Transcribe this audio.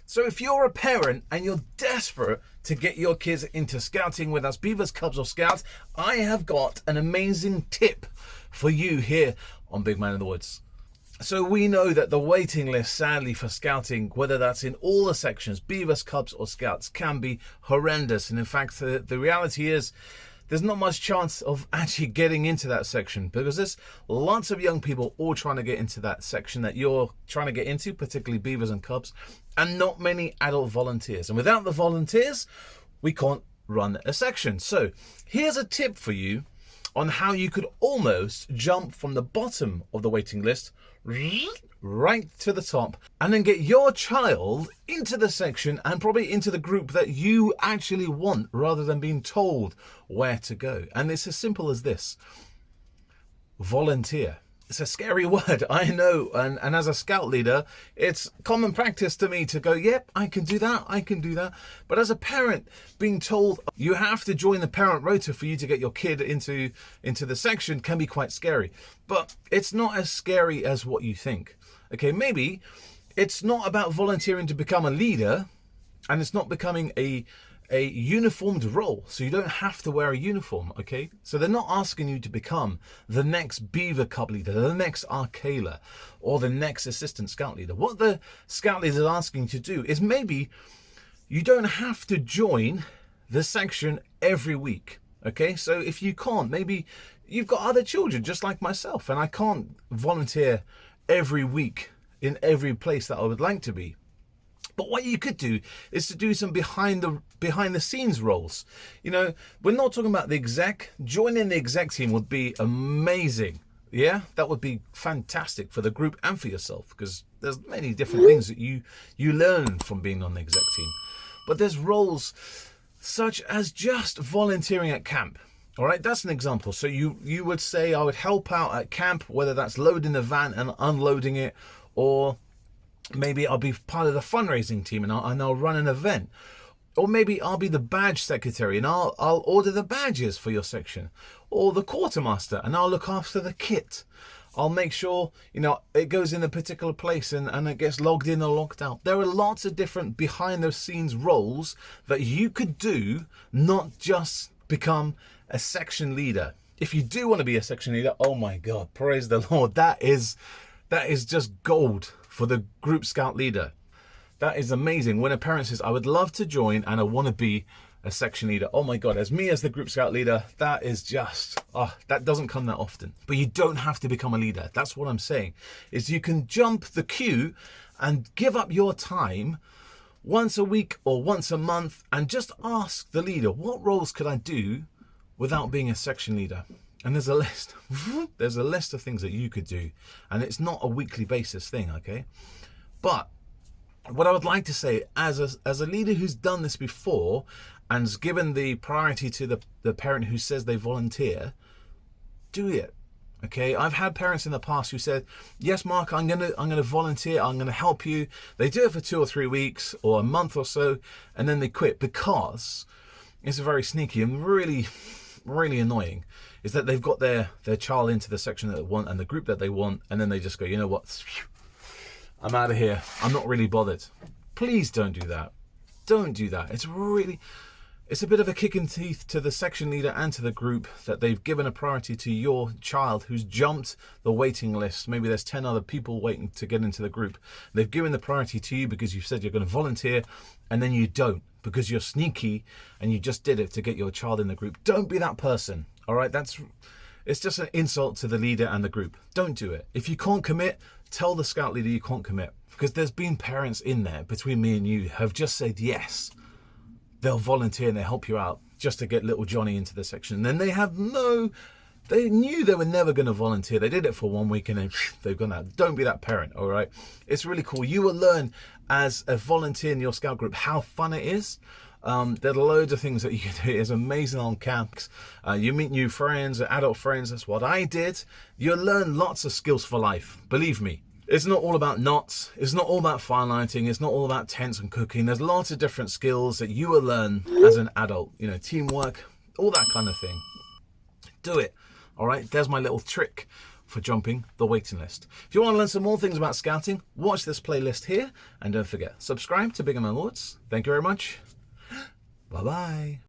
So if you're a parent and you're desperate to get your kids into scouting with us, Beavers, Cubs or Scouts, I have got an amazing tip for you here on Big Man in the Woods. So we know that the waiting list, sadly, for scouting, whether that's in all the sections, Beavers, Cubs or Scouts, can be horrendous. And in fact, the reality is there's not much chance of actually getting into that section because there's lots of young people all trying to get into that section that you're trying to get into, particularly Beavers and Cubs, and not many adult volunteers. And without the volunteers, we can't run a section. So here's a tip for you on how you could almost jump from the bottom of the waiting list right to the top and then get your child into the section and probably into the group that you actually want rather than being told where to go. And it's as simple as this: volunteer. It's a scary word, I know, and as a scout leader, it's common practice to me to go, yep, I can do that. But as a parent, being told you have to join the parent rota for you to get your kid into the section can be quite scary. But it's not as scary as what you think. Okay, maybe it's not about volunteering to become a leader, and it's not becoming a uniformed role, so you don't have to wear a uniform, okay? So they're not asking you to become the next Beaver Cub leader, the next Arcala, or the next assistant scout leader. What the scout leader is asking you to do is maybe you don't have to join the section every week, okay? So if you can't, maybe you've got other children just like myself, and I can't volunteer every week in every place that I would like to be. But what you could do is to do some behind the scenes roles. You know, we're not talking about the exec. Joining the exec team would be amazing. Yeah, that would be fantastic for the group and for yourself, because there's many different things that you learn from being on the exec team. But there's roles such as just volunteering at camp. All right, that's an example. So you would say, I would help out at camp, whether that's loading the van and unloading it, or maybe I'll be part of the fundraising team and I'll run an event. Or maybe I'll be the badge secretary and I'll order the badges for your section. Or the quartermaster and I'll look after the kit. I'll make sure, it goes in a particular place and it gets logged in or logged out. There are lots of different behind the scenes roles that you could do, not just become a section leader. If you do want to be a section leader, oh my God, praise the Lord. That is just gold for the group scout leader. That is amazing. When a parent says, I would love to join and I want to be a section leader. Oh my God, as me as the group scout leader, that is just, that doesn't come that often. But you don't have to become a leader. That's what I'm saying, is you can jump the queue and give up your time once a week or once a month and just ask the leader, what roles could I do without being a section leader? And there's a list. There's a list of things that you could do. And it's not a weekly basis thing, okay? But what I would like to say, as a leader who's done this before and has given the priority to the parent who says they volunteer, do it, okay? I've had parents in the past who said, yes, Mark, I'm gonna volunteer, I'm gonna help you. They do it for 2 or 3 weeks or a month or so, and then they quit because it's very sneaky and really, really annoying. Is that they've got their child into the section that they want and the group that they want, and then they just go, you know what, I'm out of here. I'm not really bothered. Please don't do that. Don't do that. It's a bit of a kick in the teeth to the section leader and to the group that they've given a priority to your child who's jumped the waiting list. Maybe there's 10 other people waiting to get into the group. They've given the priority to you because you've said you're going to volunteer, and then you don't because you're sneaky and you just did it to get your child in the group. Don't be that person. All right, it's just an insult to the leader and the group. Don't do it. If you can't commit, tell the scout leader you can't commit, because there's been parents in there between me and you have just said yes, they'll volunteer and they'll help you out just to get little Johnny into the section. And then they knew they were never going to volunteer. They did it for 1 week and then they've gone out. Don't be that parent, all right? It's really cool. You will learn as a volunteer in your scout group how fun it is. There are loads of things that you can do. It's amazing on camps. You meet new friends, adult friends. That's what I did. You'll learn lots of skills for life. Believe me. It's not all about knots. It's not all about fire lighting. It's not all about tents and cooking. There's lots of different skills that you will learn as an adult. Teamwork, all that kind of thing. Do it. All right. There's my little trick for jumping the waiting list. If you want to learn some more things about scouting, watch this playlist here, and don't forget, subscribe to Bigger Man Lords. Thank you very much. Bye-bye.